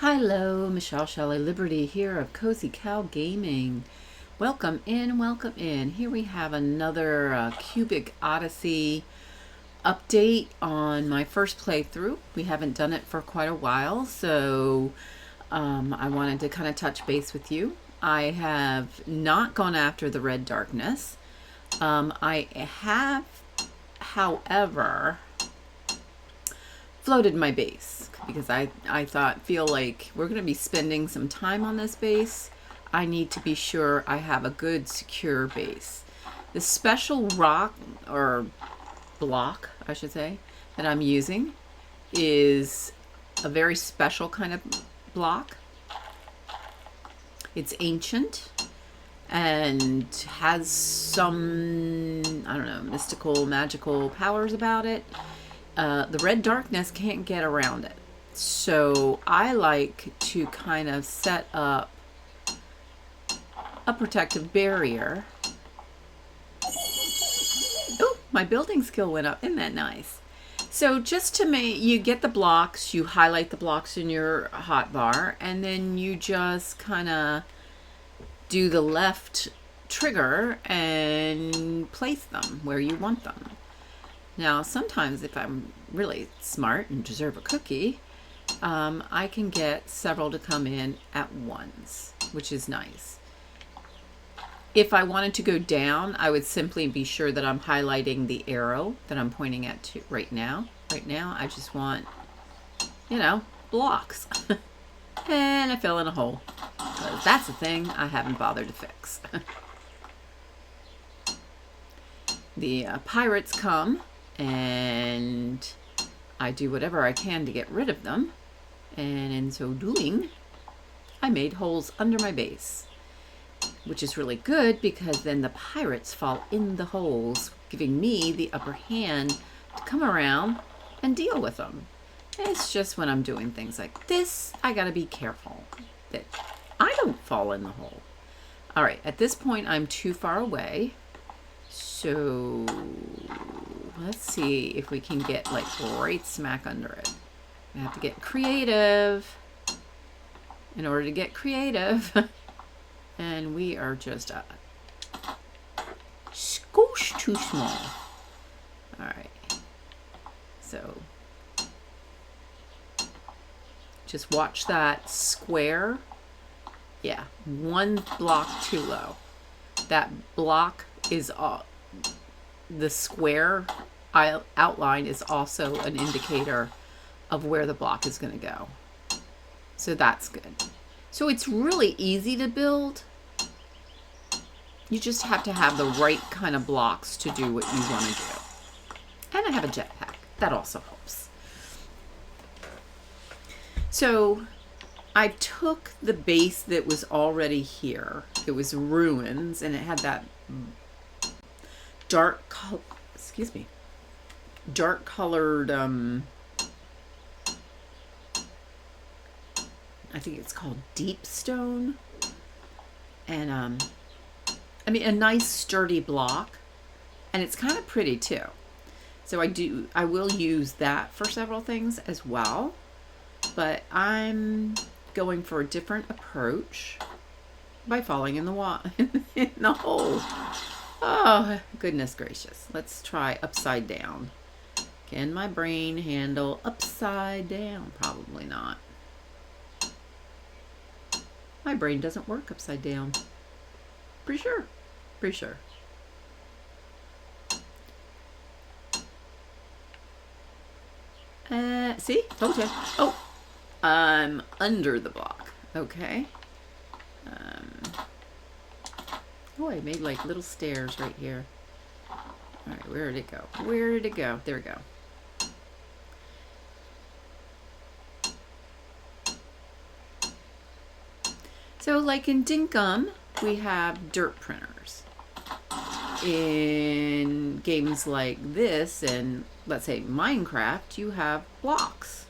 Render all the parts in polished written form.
Hello, Michelle Shelley Liberty here of Cozy Cow Gaming. Welcome in, welcome in. Here we have another Cubic Odyssey update on my first playthrough. We haven't done it for quite a while, so I wanted to kind of touch base with you. I have not gone after the red darkness. I have, however, floated my base because I feel like we're going to be spending some time on this base. I need to be sure I have a good secure base. The special rock or block, I should say, that I'm using is a very special kind of block. It's ancient and has some, I don't know, mystical, magical powers about it. The red darkness can't get around it. So I like to kind of set up a protective barrier. Oh, my building skill went up. Isn't that nice? So just to make, you get the blocks, you highlight the blocks in your hotbar, and then you just kind of do the left trigger and place them where you want them. Now, sometimes if I'm really smart and deserve a cookie, I can get several to come in at once, which is nice. If I wanted to go down, I would simply be sure that I'm highlighting the arrow that I'm pointing at to right now. Right now, I just want, blocks. And I fell in a hole. Because that's the thing I haven't bothered to fix. The pirates come, and I do whatever I can to get rid of them, and in so doing I made holes under my base, which is really good because then the pirates fall in the holes, giving me the upper hand to come around and deal with them. It's just when I'm doing things like this, I gotta be careful that I don't fall in the hole. All right, at this point I'm too far away, so let's see if we can get like right smack under it. We have to get creative in order to get creative. And we are just a skosh too small. All right. So just watch that square. Yeah, one block too low. That block is the square outline is also an indicator of where the block is going to go. So that's good. So it's really easy to build. You just have to have the right kind of blocks to do what you want to do. And I have a jetpack. That also helps. So I took the base that was already here. It was ruins, and it had that dark colored, I think it's called deep stone. And I mean, a nice sturdy block, and it's kind of pretty too. So I will use that for several things as well, but I'm going for a different approach by falling in the in the hole. Oh, goodness gracious. Let's try upside down. Can my brain handle upside down? Probably not. My brain doesn't work upside down. Pretty sure. Pretty sure. See? Told you. Oh, I'm under the block. Okay. Oh, I made like little stairs right here. All right, where did it go? Where did it go? There we go. So like in Dinkum, we have dirt printers. In games like this, and let's say Minecraft, you have blocks.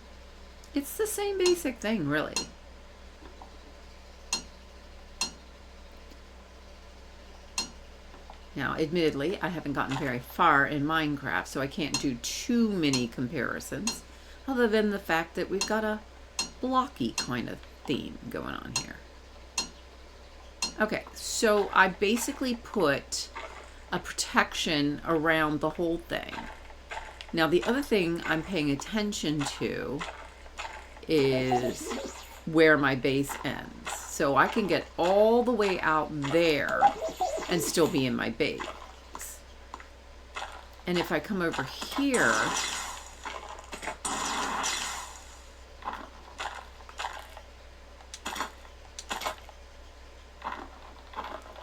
It's the same basic thing, really. Now, admittedly, I haven't gotten very far in Minecraft, so I can't do too many comparisons, other than the fact that we've got a blocky kind of theme going on here. Okay, so I basically put a protection around the whole thing. Now the other thing I'm paying attention to is where my base ends. So I can get all the way out there and still be in my base. And if I come over here,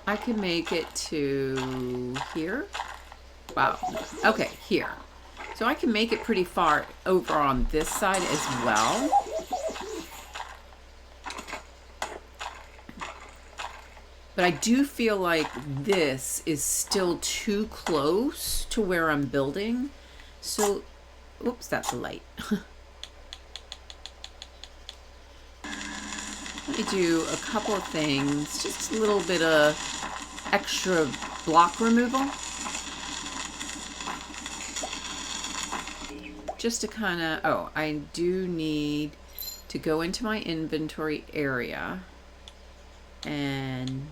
I can make it to here. Wow. Okay, here. So I can make it pretty far over on this side as well. But I do feel like this is still too close to where I'm building. So, oops, that's a light. Let me do a couple of things, just a little bit of extra block removal. Just to kind of, oh, I do need to go into my inventory area. And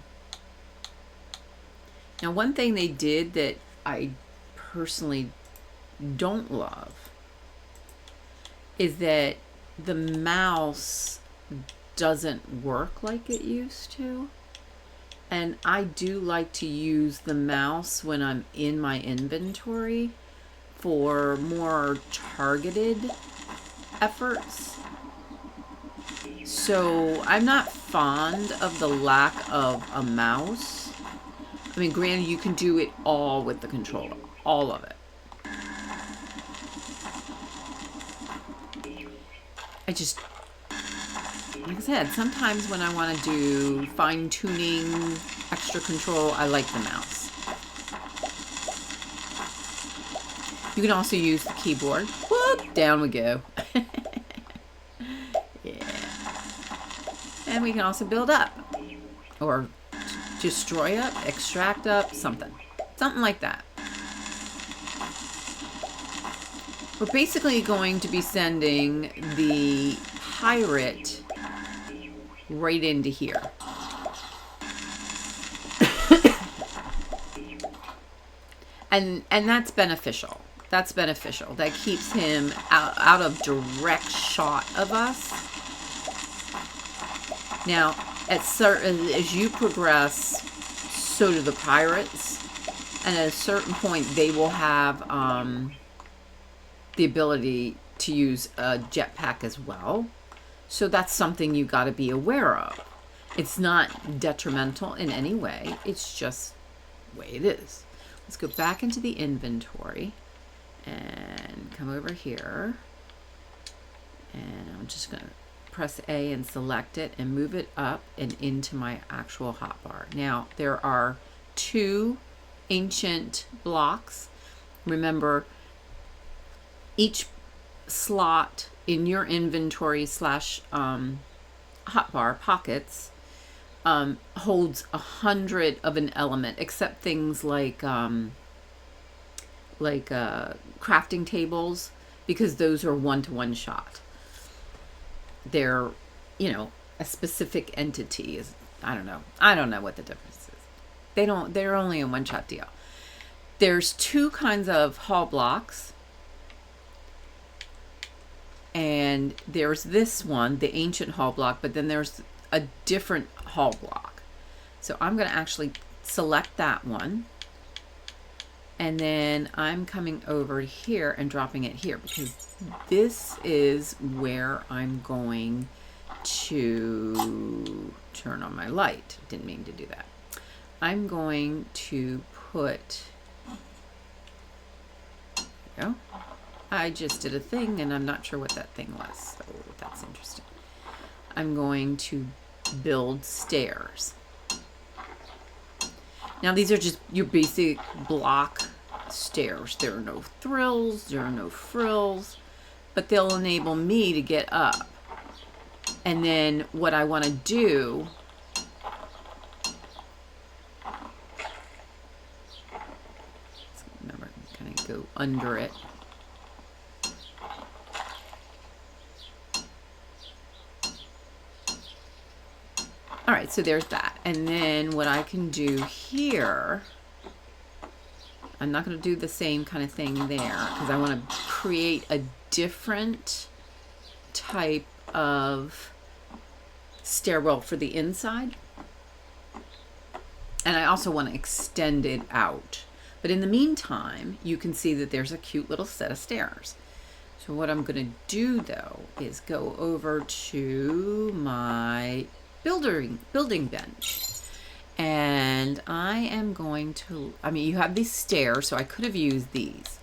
now one thing they did that I personally don't love is that the mouse doesn't work like it used to. And I do like to use the mouse when I'm in my inventory for more targeted efforts. So I'm not fond of the lack of a mouse. I mean, granted, you can do it all with the controller, all of it. I just, like I said, sometimes when I want to do fine-tuning, extra control, I like the mouse. You can also use the keyboard. Whoop, down we go. Yeah. And we can also build up. Or destroy up, extract up, something. Something like that. We're basically going to be sending the pirate right into here. and that's beneficial. That's beneficial. That keeps him out of direct shot of us. Now, as you progress, so do the pirates. And at a certain point, they will have the ability to use a jetpack as well. So that's something you got to be aware of. It's not detrimental in any way. It's just the way it is. Let's go back into the inventory and come over here. And I'm just going to press A and select it and move it up and into my actual hotbar. Now, there are 2 ancient blocks. Remember, each slot in your inventory slash hotbar pockets holds 100 of an element, except things like crafting tables, because those are one-to-one shot. They're, you know, a specific entity. I don't know what the difference is. They're only a one-shot deal. There's 2 kinds of hall blocks. And there's this one, the ancient hall block, but then there's a different hall block. So I'm going to actually select that one. And then I'm coming over here and dropping it here, because this is where I'm going to turn on my light. Didn't mean to do that. I'm going to put, there we go. I just did a thing and I'm not sure what that thing was, so that's interesting. I'm going to build stairs. Now these are just your basic block stairs. There are no thrills, there are no frills, but they'll enable me to get up. And then what I want to do, remember, kind of go under it. All right, so there's that. And then what I can do here, I'm not going to do the same kind of thing there because I want to create a different type of stairwell for the inside. And I also want to extend it out. But in the meantime, you can see that there's a cute little set of stairs. So what I'm going to do though is go over to my building bench. And I am going to, I mean, you have these stairs, so I could have used these.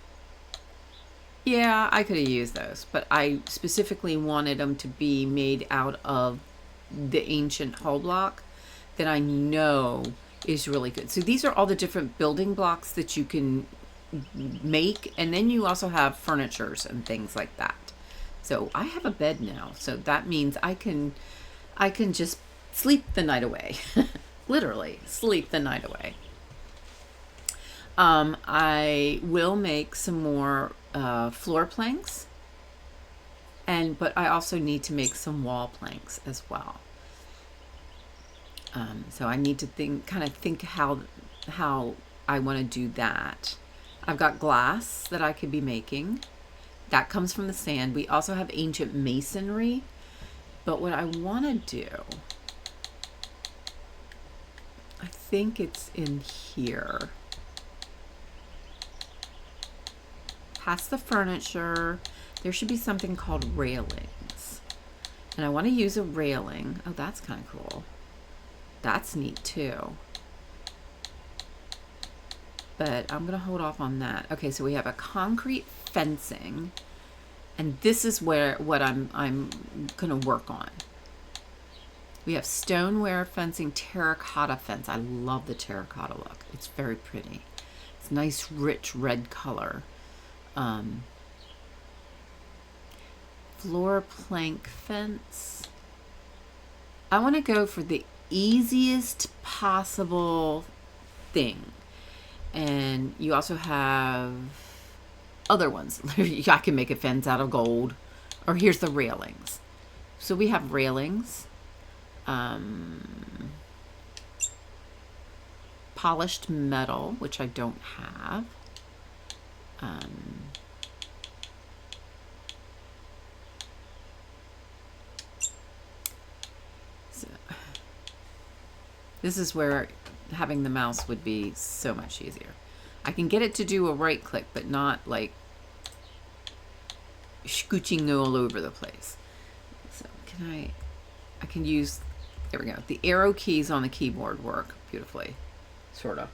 Yeah, I could have used those, but I specifically wanted them to be made out of the ancient hull block that I know is really good. So these are all the different building blocks that you can make, and then you also have furnitures and things like that. So I have a bed now, so that means I can just sleep the night away. Literally sleep the night away. I will make some more floor planks, but I also need to make some wall planks as well. So I need to think how I want to do that. I've got glass that I could be making. That comes from the sand. We also have ancient masonry. But what I want to do, I think it's in here. Past the furniture, there should be something called railings. And I want to use a railing. Oh, that's kind of cool. That's neat too. But I'm going to hold off on that. Okay, so we have a concrete fencing. And this is what I'm going to work on. We have stoneware fencing, terracotta fence. I love the terracotta look. It's very pretty. It's nice, rich red color. Floor plank fence. I want to go for the easiest possible thing. And you also have other ones. I can make a fence out of gold. Or here's the railings. So we have railings. Polished metal, which I don't have. So this is where having the mouse would be so much easier. I can get it to do a right click, but not like scooching all over the place. So I can use, there we go. The arrow keys on the keyboard work beautifully, sort of.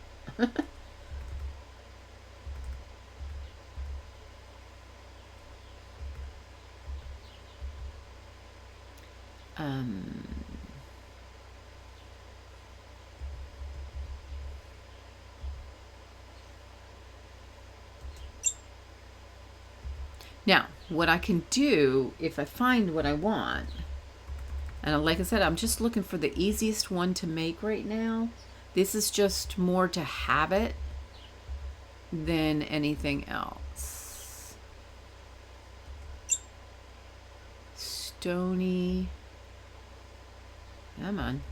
Now, what I can do if I find what I want, and like I said, I'm just looking for the easiest one to make right now. This is just more to have it than anything else. Stony. Come on.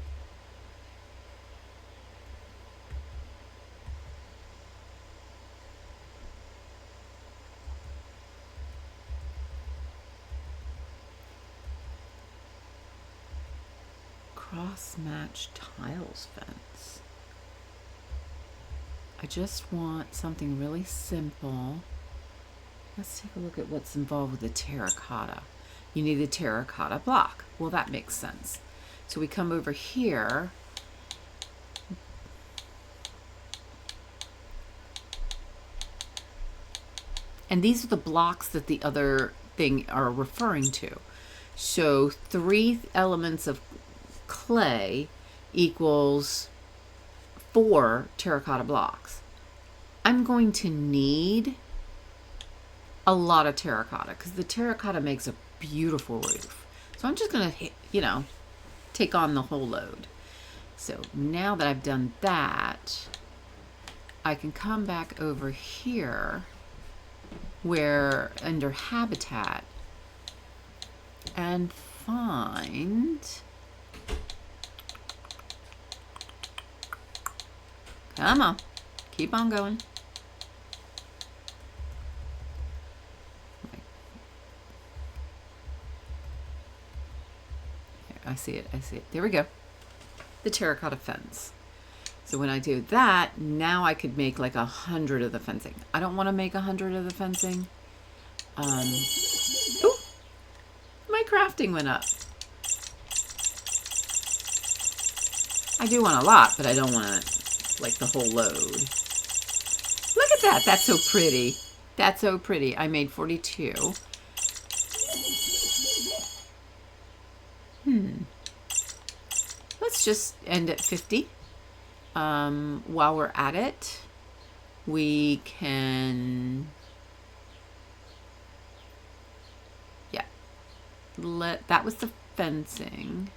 Cross-match tiles fence. I just want something really simple. Let's take a look at what's involved with the terracotta. You need a terracotta block. Well, that makes sense. So we come over here. And these are the blocks that the other thing are referring to. So 3 elements of clay equals 4 terracotta blocks. I'm going to need a lot of terracotta because the terracotta makes a beautiful roof. So I'm just going to, take on the whole load. So now that I've done that, I can come back over here where under habitat and find Come on. Keep on going. Here, I see it. I see it. There we go. The terracotta fence. So when I do that, now I could make like 100 of the fencing. I don't want to make 100 of the fencing. Ooh, my crafting went up. I do want a lot, but I don't want like the whole load. Look at that. That's so pretty. That's so pretty. I made 42. Let's just end at 50. While we're at it, we can, yeah, that was the fencing.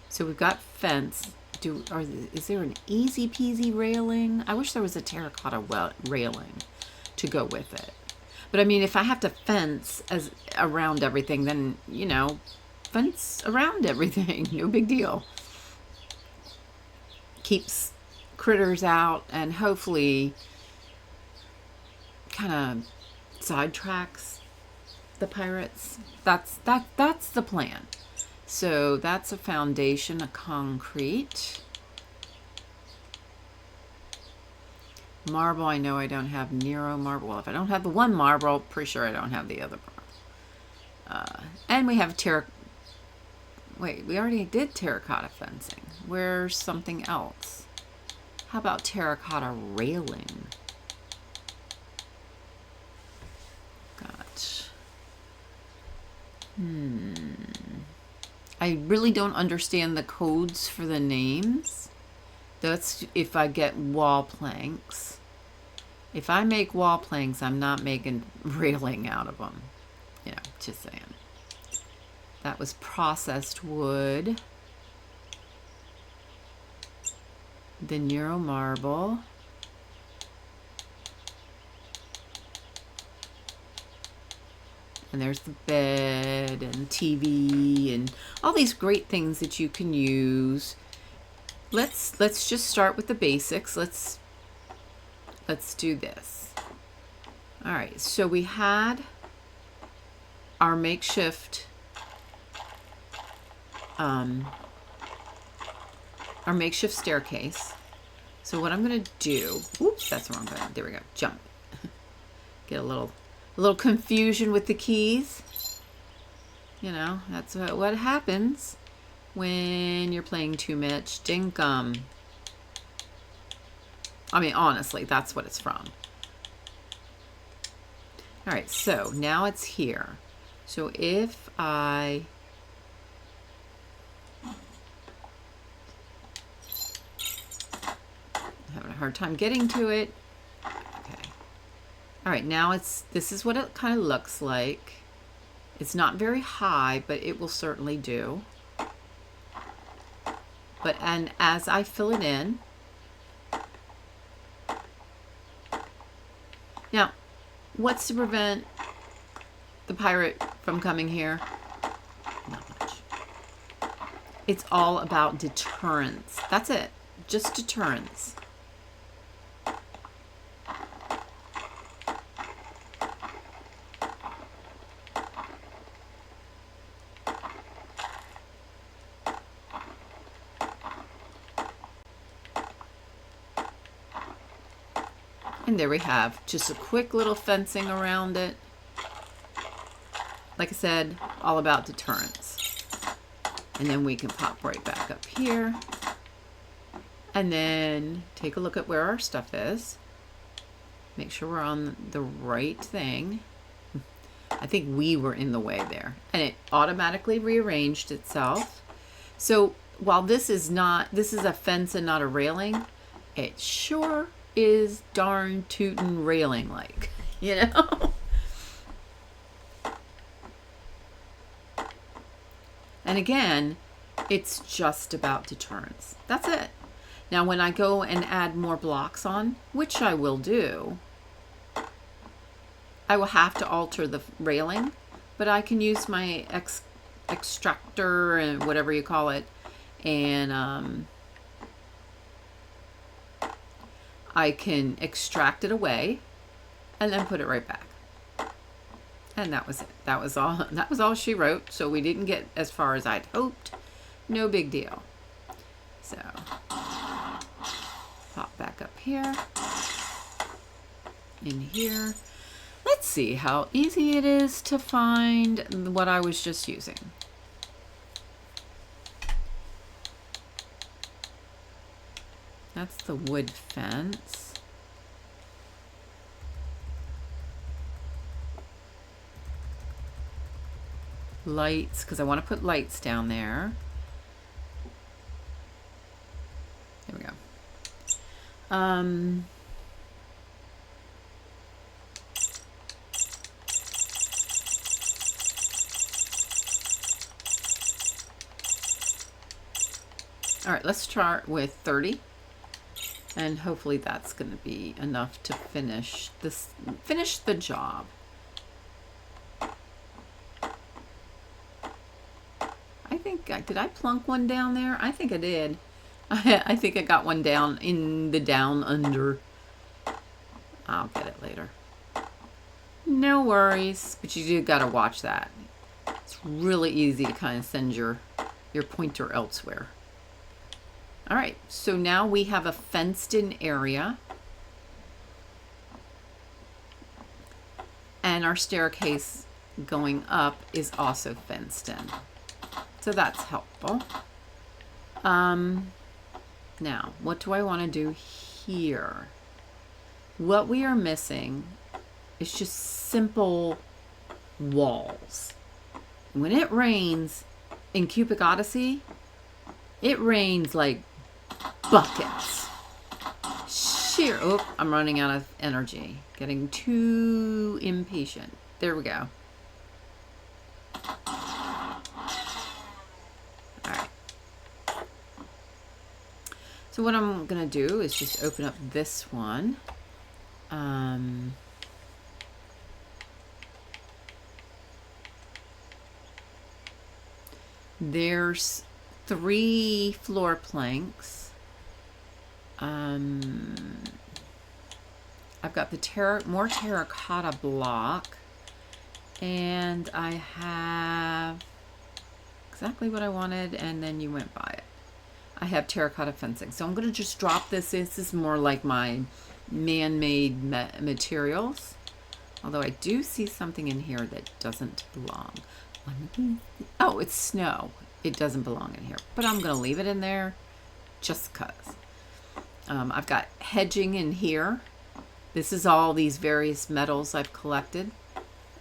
So we've got fence. Is there an easy peasy railing? I wish there was a terracotta railing to go with it. But I mean, if I have to fence around everything, then, you know, fence around everything. No big deal. Keeps critters out and hopefully kind of sidetracks the pirates. That's the plan. So that's a foundation, a concrete. Marble, I know I don't have Nero marble. Well, if I don't have the one marble, pretty sure I don't have the other marble. And we have wait, we already did terracotta fencing. Where's something else? How about terracotta railing? Gosh. I really don't understand the codes for the names. That's if I get wall planks. If I make wall planks, I'm not making railing out of them. You know, just saying. That was processed wood. The Nero marble. And there's the bed and TV and all these great things that you can use. Let's just start with the basics. Let's do this. All right, so we had our makeshift staircase. So what I'm gonna do, oops, that's the wrong button. There we go. Jump. Get a little confusion with the keys. You know, that's what happens when you're playing too much dinkum. I mean, honestly, that's what it's from. All right, so now it's here. So if I'm having a hard time getting to it. Okay. All right, now this is what it kind of looks like. It's not very high, but it will certainly do. And as I fill it in, now, what's to prevent the pirate from coming here? Not much. It's all about deterrence. That's it. Just deterrence. And there we have just a quick little fencing around it. Like I said, all about deterrence. And then we can pop right back up here. And then take a look at where our stuff is. Make sure we're on the right thing. I think we were in the way there. And it automatically rearranged itself. So while this is a fence and not a railing, it sure is darn tootin' railing like, you know? And again, it's just about deterrence. That's it. Now when I go and add more blocks on, which I will do, I will have to alter the railing, but I can use my extractor and whatever you call it, and I can extract it away and then put it right back. And that was it. That was all she wrote. So we didn't get as far as I'd hoped. No big deal. So pop back up here, in here. Let's see how easy it is to find what I was just using. That's the wood fence. Lights, because I want to put lights down there. There we go. All right, let's start with 30. And hopefully that's going to be enough to finish the job. I think, did I plunk one down there? I think I did. I think I got one down in the down under. I'll get it later. No worries, but you do got to watch that. It's really easy to kind of send your pointer elsewhere. All right, so now we have a fenced-in area. And our staircase going up is also fenced in. So that's helpful. Now, what do I want to do here? What we are missing is just simple walls. When it rains in Cubic Odyssey, it rains like buckets. Sheer, oh, I'm running out of energy. Getting too impatient. There we go. Alright. So what I'm going to do is just open up this one. There's 3 floor planks. I've got the more terracotta block, and I have exactly what I wanted, and then you went by it. I have terracotta fencing, so I'm going to just drop this. This is more like my man-made materials, although I do see something in here that doesn't belong. Oh, it's snow. It doesn't belong in here, but I'm going to leave it in there just because. I've got hedging in here. This is all these various metals I've collected.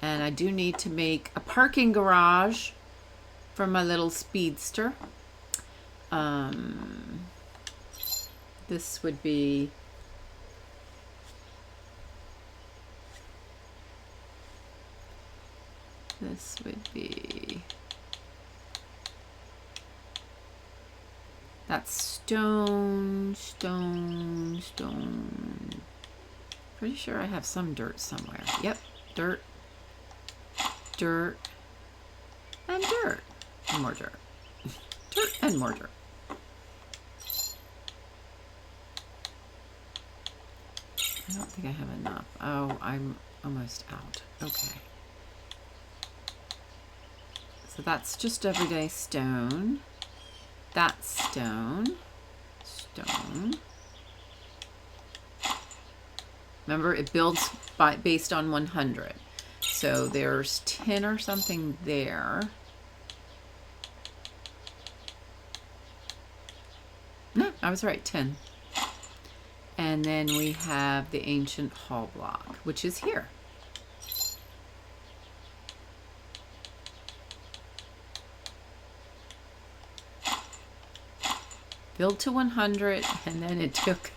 And I do need to make a parking garage for my little speedster. This would be... That's stone. Pretty sure I have some dirt somewhere. Yep, dirt, and dirt, and more dirt. Dirt and more dirt. I don't think I have enough. Oh, I'm almost out. Okay. So that's just everyday stone. That's stone. Remember, it builds based on 100. So there's 10 or something there. No, I was right, 10. And then we have the ancient hall block, which is here. Build to 100, and then it took...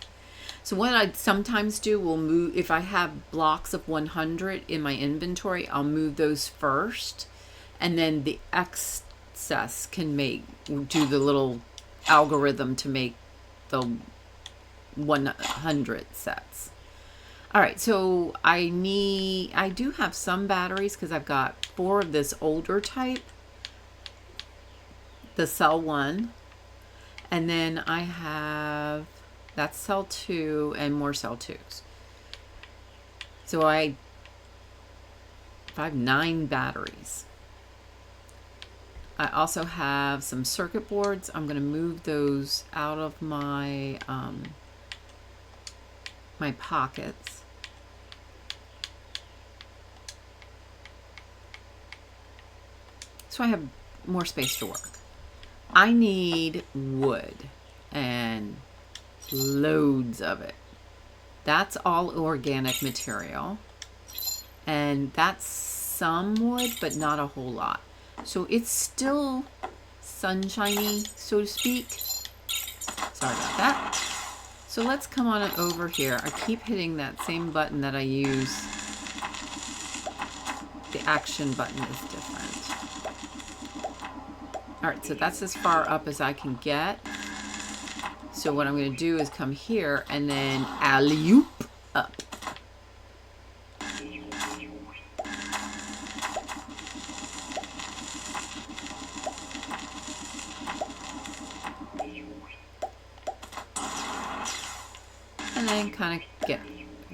So what I sometimes do, will move, if I have blocks of 100 in my inventory, I'll move those first, and then the excess can do the little algorithm to make the 100 sets. All right, so I do have some batteries because I've got 4 of this older type, the cell 1. And then I have That's cell 2 and more cell 2s. So I have 9 batteries. I also have some circuit boards. I'm going to move those out of my my pockets. So I have more space to work. I need wood and loads of it. That's all organic material. And that's some wood, but not a whole lot. So it's still sunshiny, so to speak. Sorry about that. So let's come on over here. I keep hitting that same button that I use. The action button is different. All right, so that's as far up as I can get. So what I'm going to do is come here and then alley-oop up. And then kind of get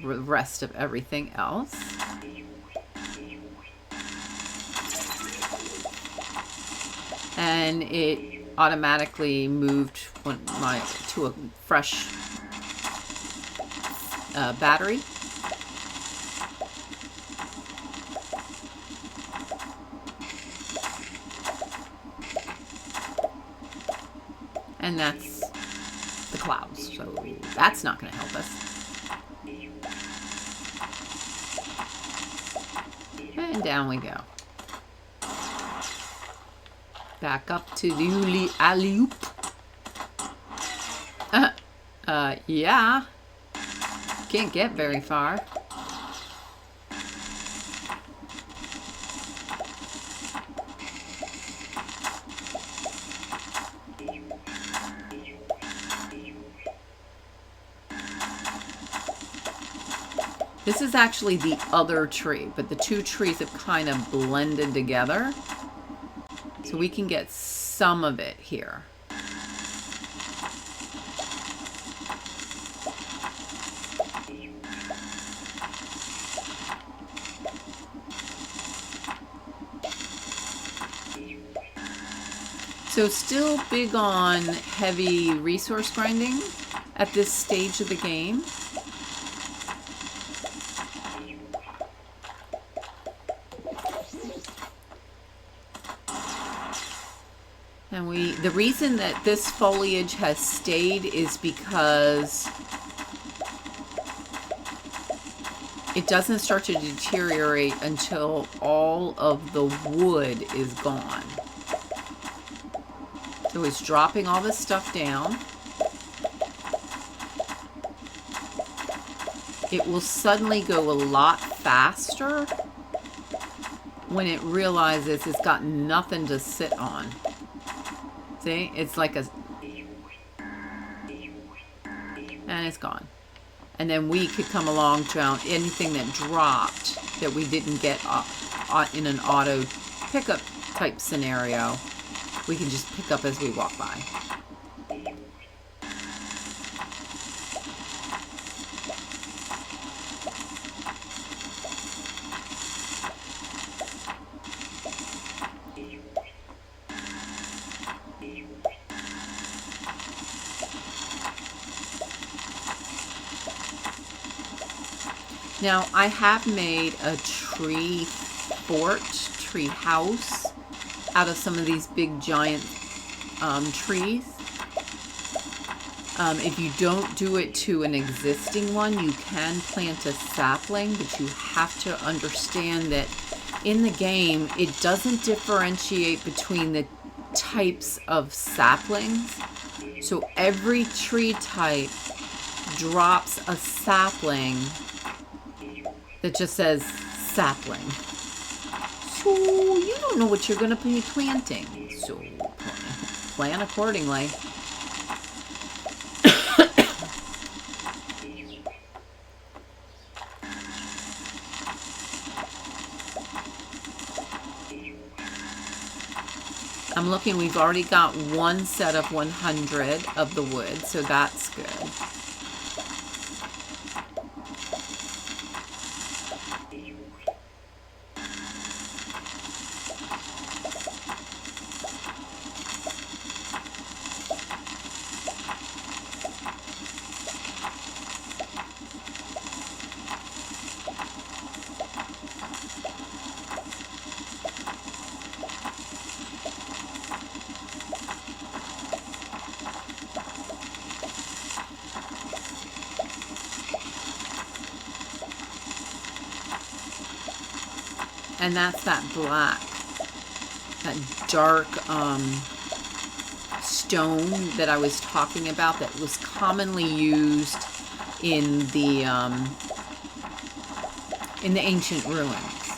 the rest of everything else. And it automatically moved to a fresh battery. And that's the clouds, so that's not going to help us. And down we go. Back up to the alley-oop. Yeah. Can't get very far. This is actually the other tree, but the two trees have kind of blended together. So we can get some of it here. So still big on heavy resource grinding at this stage of the game. And the reason that this foliage has stayed is because it doesn't start to deteriorate until all of the wood is gone. So it's dropping all this stuff down. It will suddenly go a lot faster when it realizes it's got nothing to sit on. See, it's like and it's gone. And then we could come along to anything that dropped that we didn't get in an auto pickup type scenario. We can just pick up as we walk by. Now, I have made a tree fort, tree house, out of some of these big giant trees. If you don't do it to an existing one, you can plant a sapling, but you have to understand that in the game, it doesn't differentiate between the types of saplings. So every tree type drops a sapling that just says sapling. So you don't know what you're going to be planting. So plan accordingly. I'm looking, we've already got one set of 100 of the wood, so that's good. And that's that black, that dark stone that I was talking about that was commonly used in the ancient ruins.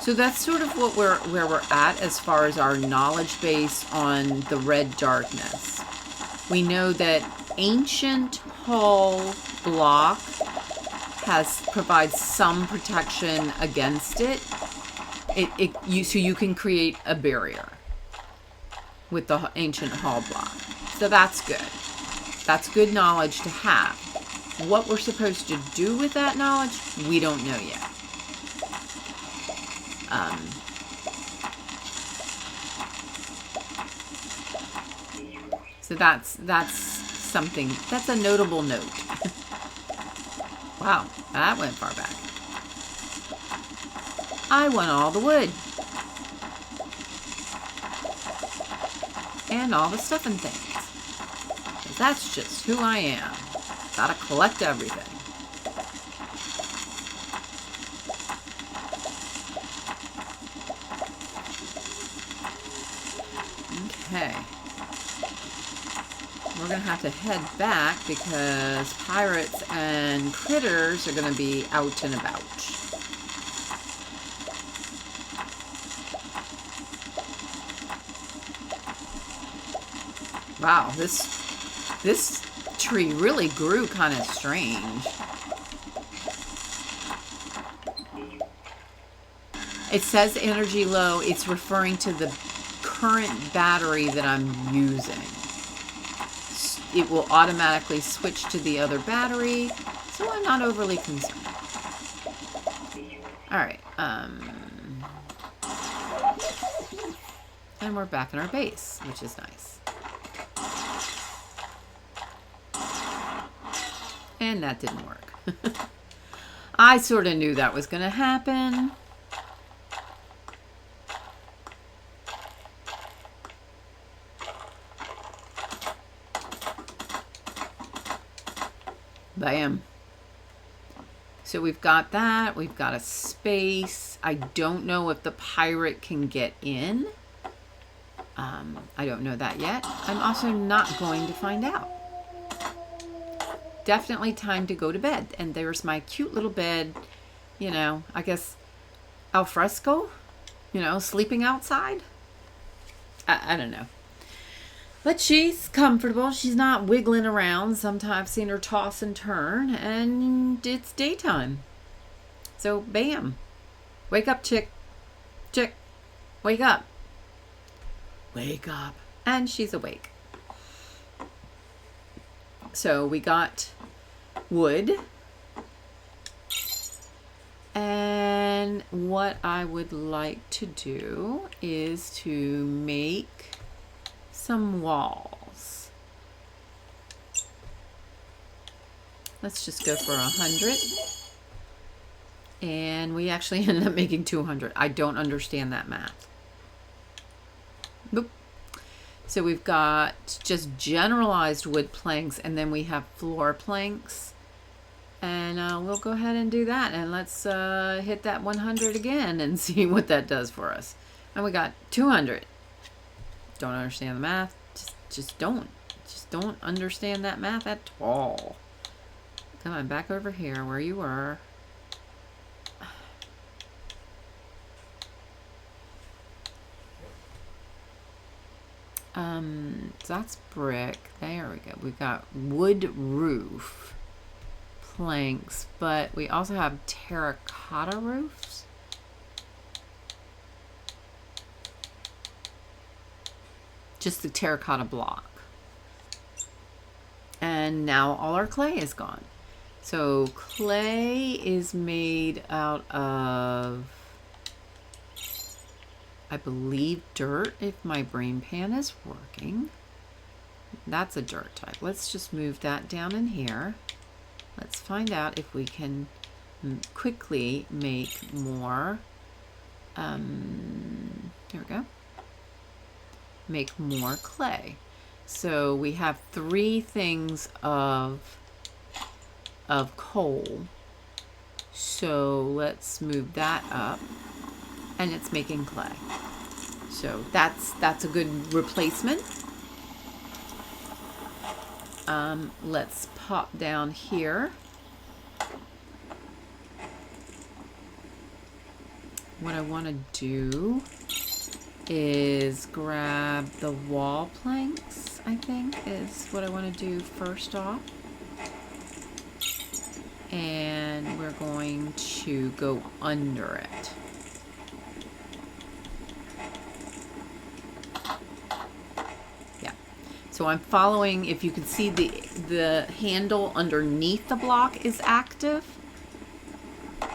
So that's sort of what where we're at as far as our knowledge base on the red darkness. We know that ancient hull block provides some protection against it. So you can create a barrier with the ancient hull block. So that's good. That's good knowledge to have. What we're supposed to do with that knowledge, we don't know yet. So that's something, that's a notable note. Wow, that went far back. I want all the wood. And all the stuff and things. 'Cause that's just who I am. Gotta collect everything. Okay. We're going to have to head back because pirates and critters are going to be out and about. Wow, this tree really grew kind of strange. It says energy low. It's referring to the current battery that I'm using. It will automatically switch to the other battery, so I'm not overly concerned. All right, and we're back in our base, which is nice. And that didn't work. I sort of knew that was going to happen. Bam. So we've got that. We've got a space. I don't know if the pirate can get in. I don't know that yet. I'm also not going to find out. Definitely time to go to bed. And there's my cute little bed, you know, I guess al fresco, you know, sleeping outside. I don't know. But she's comfortable. She's not wiggling around. Sometimes I've seen her toss and turn, and it's daytime. So, bam. Wake up, chick. Chick, wake up. Wake up. And she's awake. So, we got wood. And what I would like to do is to make some walls. Let's just go for 100. And we actually ended up making 200. I don't understand that math. Boop. So we've got just generalized wood planks, and then we have floor planks. And we'll go ahead and do that. And let's hit that 100 again and see what that does for us. And we got 200. Don't understand the math. Just don't understand that math at all. Come on, back over here where you were. So that's brick. There we go. We've got wood roof planks, but we also have terracotta roofs. Just the terracotta block. And now all our clay is gone. So clay is made out of, I believe, dirt, if my brain pan is working. That's a dirt type. Let's just move that down in here. Let's find out if we can quickly make more. There we go. Make more clay. So we have 3 things of coal. So let's move that up, and it's making clay. So that's a good replacement. Let's pop down here. What I want to do is grab the wall planks, I think, is what I want to do first off. And we're going to go under it. Yeah. So I'm following, if you can see the handle underneath the block is active.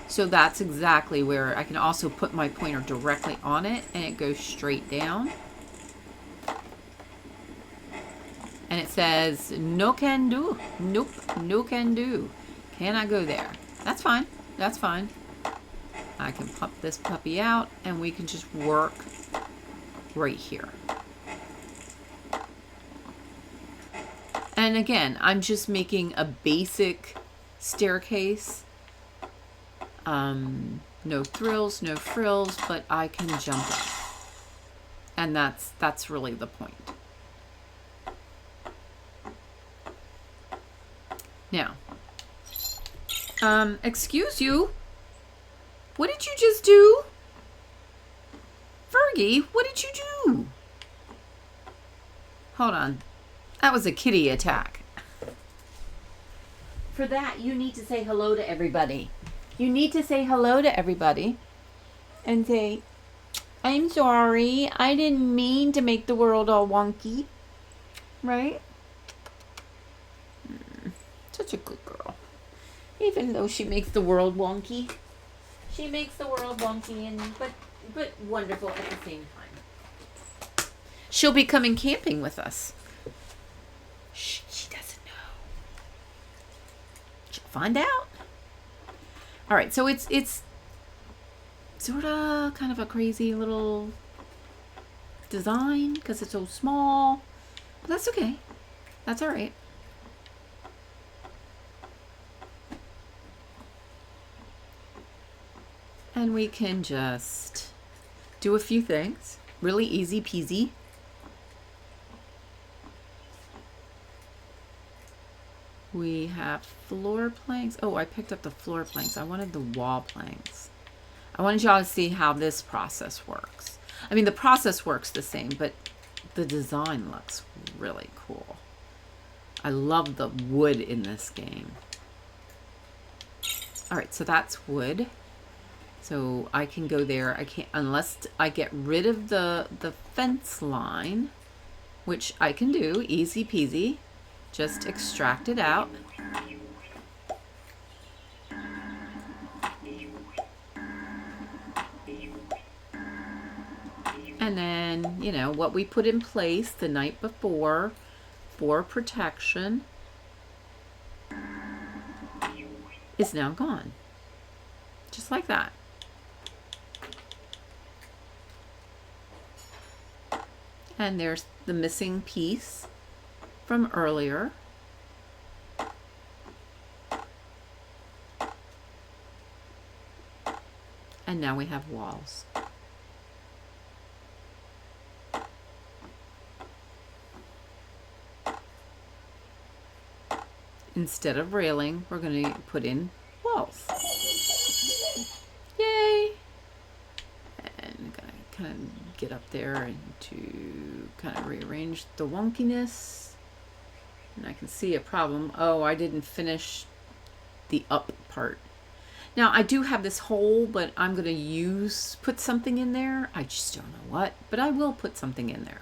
So that's exactly where I can also put my pointer directly on it and it goes straight down. And it says, no can do. Nope, no can do. Cannot go there. That's fine. That's fine. I can pop this puppy out and we can just work right here. And again, I'm just making a basic staircase. No thrills, no frills, but I can jump up. And that's really the point. Now, excuse you. What did you just do? Fergie, what did you do? Hold on. That was a kitty attack. For that, you need to say hello to everybody. You need to say hello to everybody and say, I'm sorry, I didn't mean to make the world all wonky. Right? Such a good girl. Even though she makes the world wonky. She makes the world wonky, and but wonderful at the same time. She'll be coming camping with us. Shh, she doesn't know. She'll find out. All right, so it's sort of kind of a crazy little design because it's so small. But that's okay. That's all right. And we can just do a few things. Really easy peasy. We have floor planks. Oh, I picked up the floor planks. I wanted the wall planks. I wanted y'all to see how this process works. I mean, the process works the same, but the design looks really cool. I love the wood in this game. All right, so that's wood. So I can go there. I can't unless I get rid of the fence line, which I can do, easy peasy. Just extract it out. And then, you know, what we put in place the night before for protection is now gone. Just like that. And there's the missing piece from earlier. And now we have walls. Instead of railing, we're going to put in walls. Yay! And I'm going to kind of get up there and to kind of rearrange the wonkiness. And I can see a problem. Oh, I didn't finish the up part. Now, I do have this hole, but I'm going to put something in there. I just don't know what, but I will put something in there.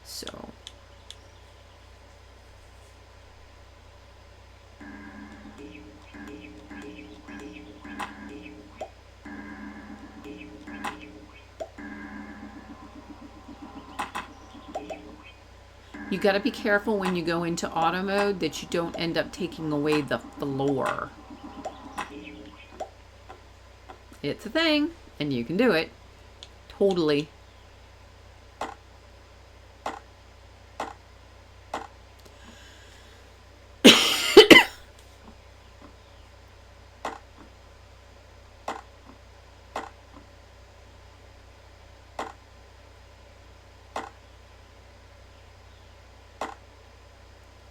So... you got to be careful when you go into auto mode that you don't end up taking away the floor. It's a thing, and you can do it. Totally.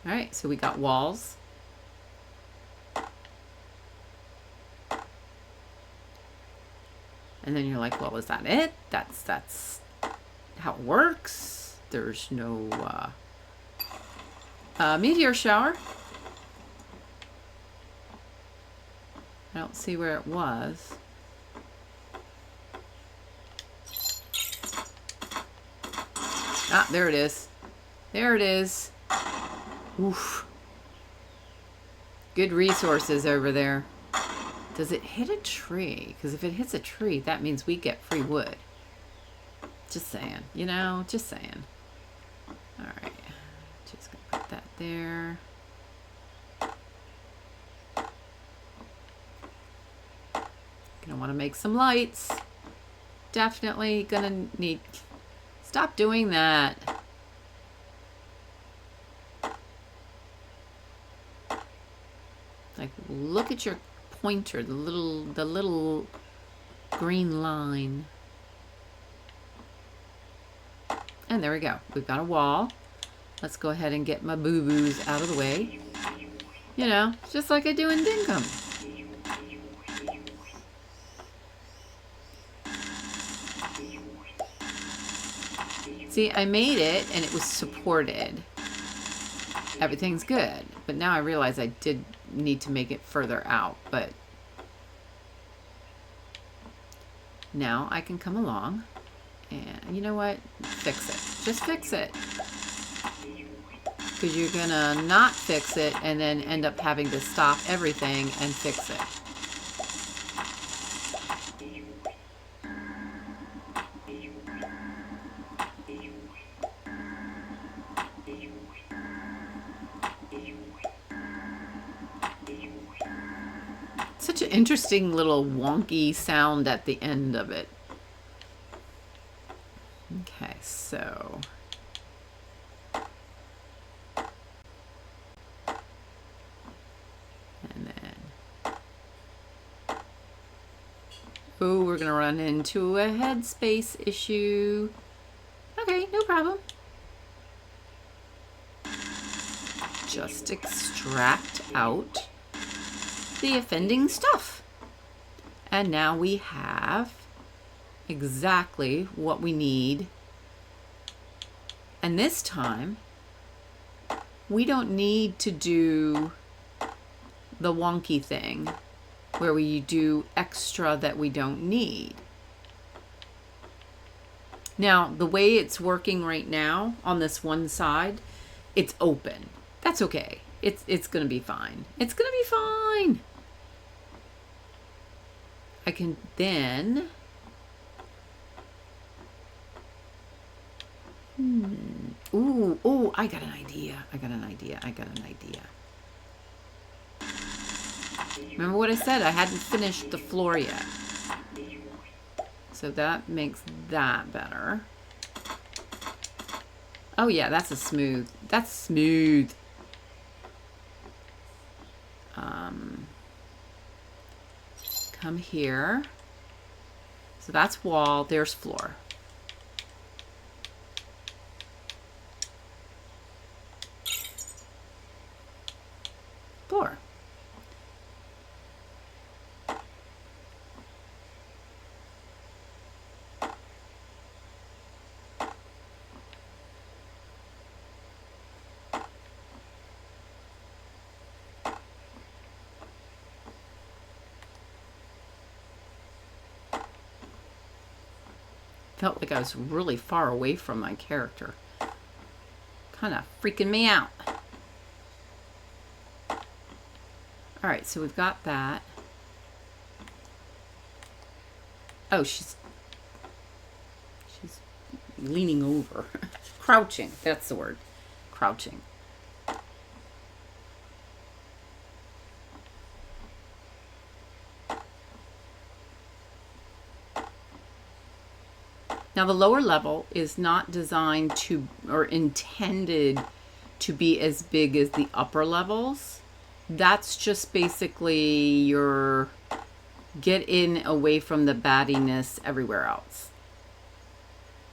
All right, so we got walls. And then you're like, well, is that it? That's how it works. There's no meteor shower. I don't see where it was. Ah, there it is. There it is. Oof. Good resources over there. Does it hit a tree? Because if it hits a tree, that means we get free wood. Just saying. You know, just saying. All right. Just going to put that there. Gonna want to make some lights. Definitely gonna need... Stop doing that. Like, look at your pointer, the little green line. And there we go. We've got a wall. Let's go ahead and get my boo-boos out of the way. You know, just like I do in Dinkum. See, I made it and it was supported. Everything's good. But now I realize I did need to make it further out. But now I can come along and, you know what? Fix it. Just fix it. Because you're going to not fix it and then end up having to stop everything and fix it. Such an interesting little wonky sound at the end of it. Okay, so... And then... Oh, we're going to run into a headspace issue. Okay, no problem. Just extract out the offending stuff. And now we have exactly what we need. And this time, we don't need to do the wonky thing where we do extra that we don't need. Now, the way it's working right now on this one side, it's open. That's okay. It's going to be fine. It's going to be fine. I can then... Ooh, I got an idea. I got an idea. Remember what I said? I hadn't finished the floor yet. So that makes that better. Oh yeah, that's smooth. Come here. So that's wall, there's floor. Floor. Felt like I was really far away from my character. Kind of freaking me out. All right, so we've got that. Oh, she's leaning over. Crouching, that's the word. Crouching. Now the lower level is not designed to or intended to be as big as the upper levels. That's just basically your get in away from the battiness everywhere else.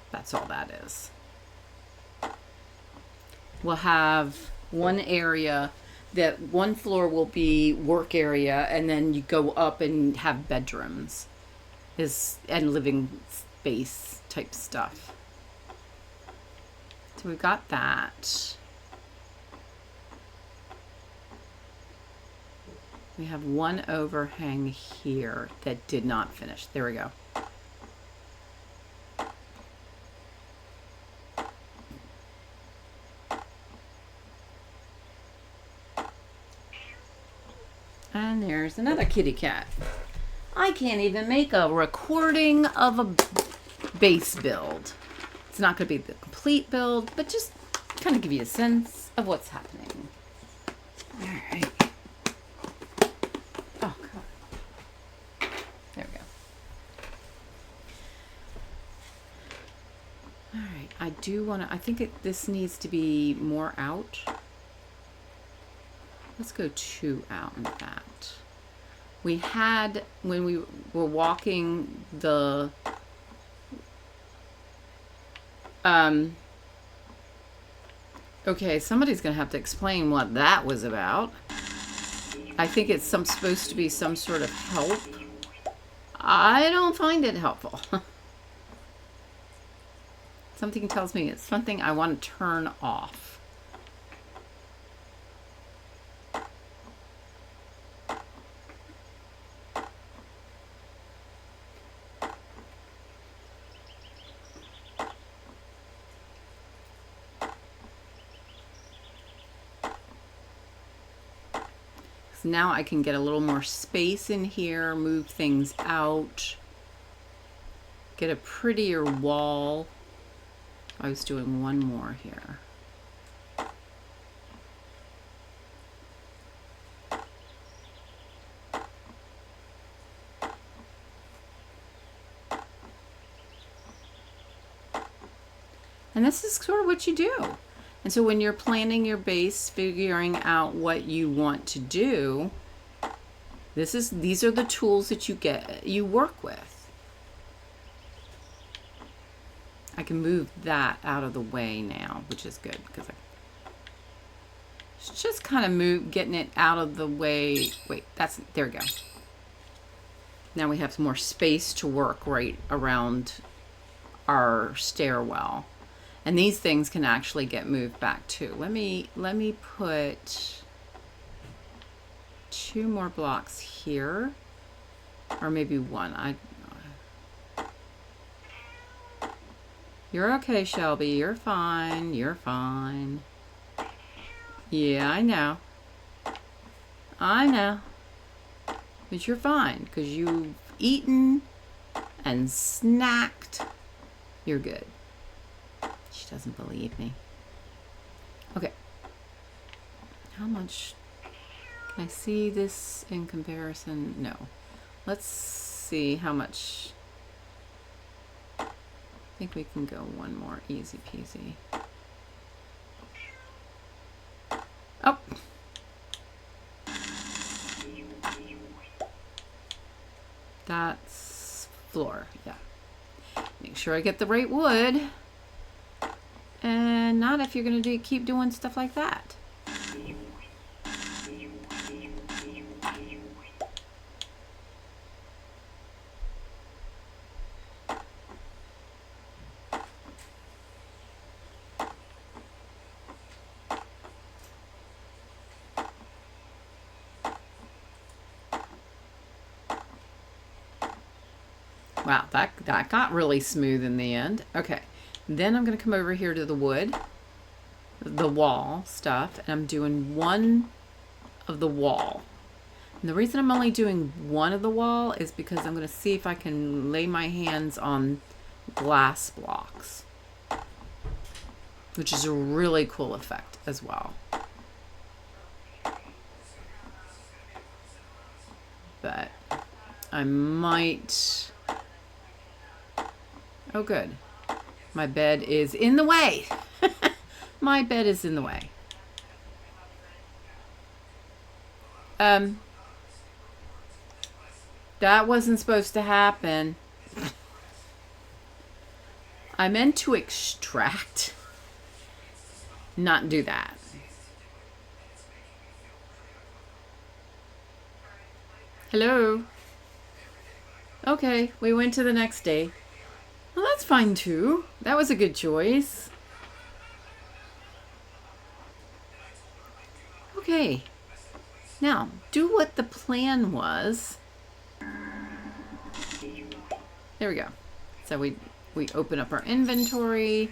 That's all that is. We'll have one area, that one floor will be work area, and then you go up and have bedrooms and living space type stuff. So we've got that. We have one overhang here that did not finish. There we go. And there's another kitty cat. I can't even make a recording of a base build. It's not going to be the complete build, but just kind of give you a sense of what's happening. All right. Oh, God. There we go. All right. I do want to, I think this needs to be more out. Let's go 2 out in that. We had, when we were walking the, okay, somebody's going to have to explain what that was about. I think it's supposed to be some sort of help. I don't find it helpful. Something tells me it's something I want to turn off. So now I can get a little more space in here, move things out, get a prettier wall. I was doing one more here. And this is sort of what you do. And so when you're planning your base, figuring out what you want to do, these are the tools that you work with. I can move that out of the way now, which is good because it's just kind of getting it out of the way. Wait, there we go. Now we have some more space to work right around our stairwell. And these things can actually get moved back too. Let me put 2 more blocks here, or maybe 1. You're okay, Shelby. You're fine. You're fine. Yeah, I know. I know. But you're fine because you've eaten and snacked. You're good. She doesn't believe me. Okay. How much can I see this in comparison? No. Let's see how much. I think we can go one more, easy peasy. Oh. That's floor, yeah. Make sure I get the right wood. And not if you're going to keep doing stuff like that. Wow, that got really smooth in the end. Okay. Then I'm going to come over here to the wood, the wall stuff, and I'm doing 1 of the wall. And the reason I'm only doing 1 of the wall is because I'm going to see if I can lay my hands on glass blocks, which is a really cool effect as well. But I might... Oh, good. My bed is in the way. My bed is in the way. That wasn't supposed to happen. I meant to extract, not do that. Hello. Okay, we went to the next day. Well, that's fine too. That was a good choice. Okay. Now, do what the plan was. There we go. So we open up our inventory,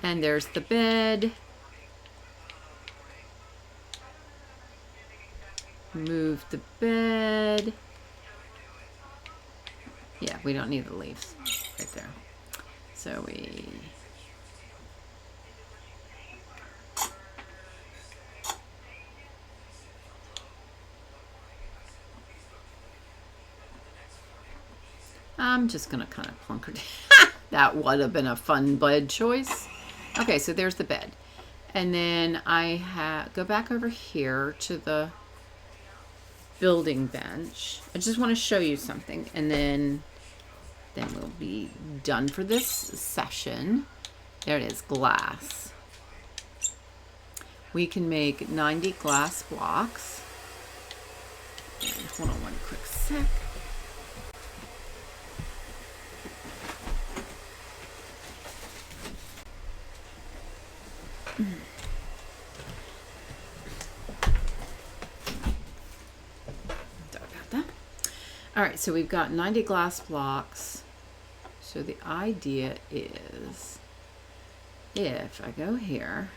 and there's the bed. Move the bed. Yeah, we don't need the leaves right there. So I'm just gonna kind of plunk her down. That would have been a fun bed choice. Okay, so there's the bed. And then I go back over here to the building bench. I just want to show you something, and then we'll be done for this session. There it is, glass. We can make 90 glass blocks. And hold on one quick sec. Sorry about that. All right, so we've got 90 glass blocks. So the idea is, if I go here,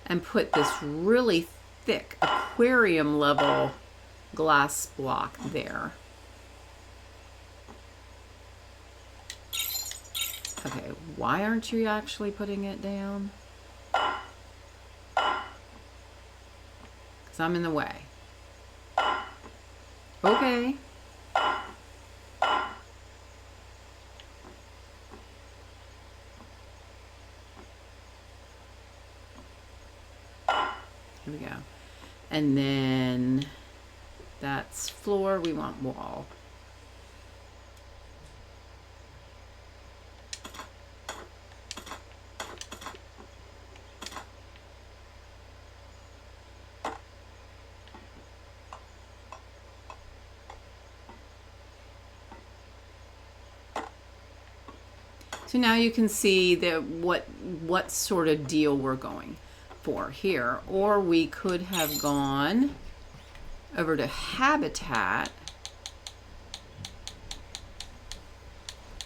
and put this really thick aquarium level glass block there. Okay, why aren't you actually putting it down? Because I'm in the way. Okay. Here we go. And then that's floor, we want wall. So now you can see that what sort of deal we're going for here. Or we could have gone over to habitat.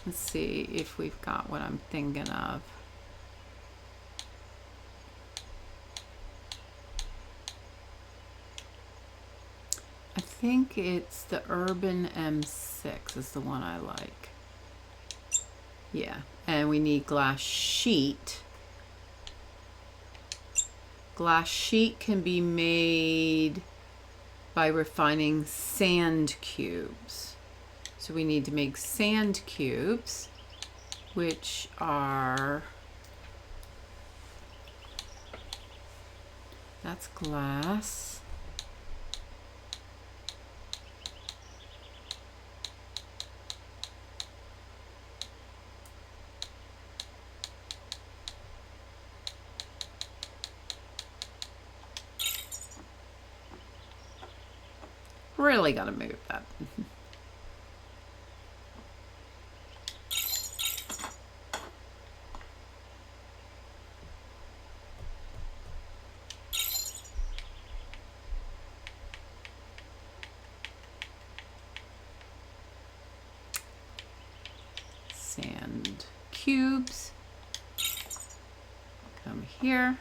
Let's see if we've got what I'm thinking of. I think it's the Urban M6 is the one I like. Yeah, and we need glass sheet. Glass sheet can be made by refining sand cubes. So we need to make sand cubes, which are, that's glass. Really got to move that. Sand cubes. Come here.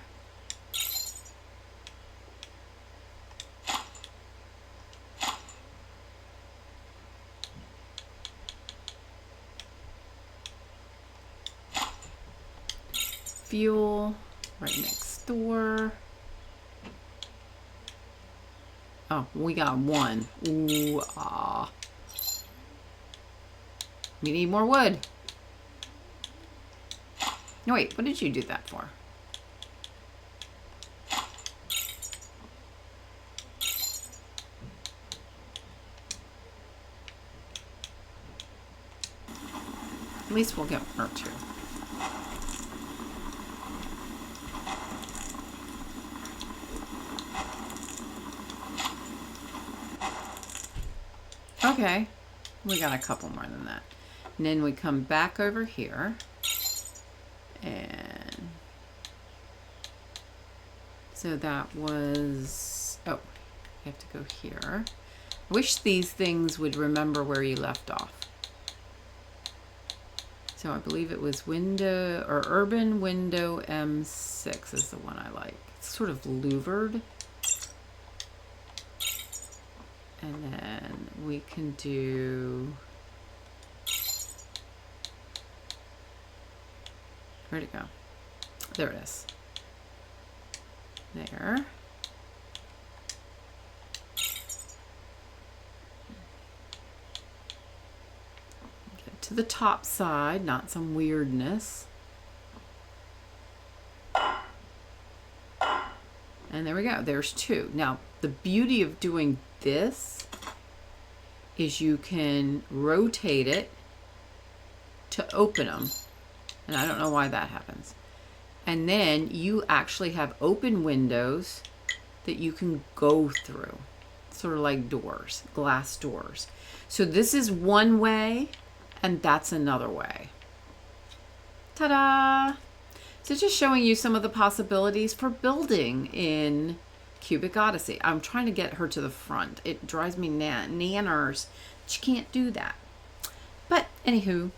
Fuel right next door. Oh, we got one. Ooh, ah. We need more wood. No, wait, what did you do that for? At least we'll get one or two. Okay, we got a couple more than that. And then we come back over here and so that was, oh, you have to go here. I wish these things would remember where you left off. So I believe it was window or urban window M6 is the one I like. It's sort of louvered. And then we can do, where'd it go? There it is. There. Get to the top side, not some weirdness. And there we go, there's two. Now, the beauty of doing this is you can rotate it to open them. And I don't know why that happens. And then you actually have open windows that you can go through. Sort of like doors, glass doors. So this is one way and that's another way. Ta-da! So just showing you some of the possibilities for building in Cubic Odyssey. I'm trying to get her to the front. It drives me nanners. She can't do that. But anywho,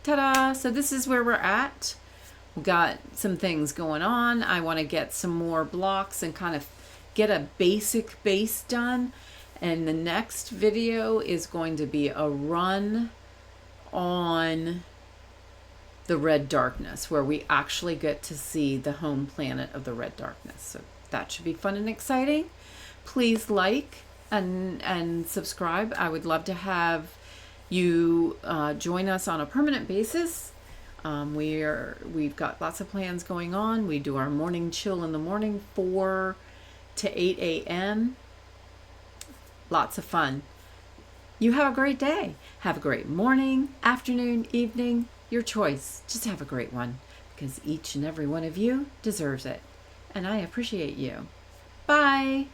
ta-da! So this is where we're at. We got some things going on. I want to get some more blocks and kind of get a basic base done. And the next video is going to be a run on the red darkness, where we actually get to see the home planet of the red darkness. So that should be fun and exciting. Please like and subscribe. I would love to have you join us on a permanent basis. We've got lots of plans going on. We do our morning chill in the morning, 4 to 8 a.m. Lots of fun. You have a great day. Have a great morning, afternoon, evening, your choice. Just have a great one, because each and every one of you deserves it. And I appreciate you. Bye.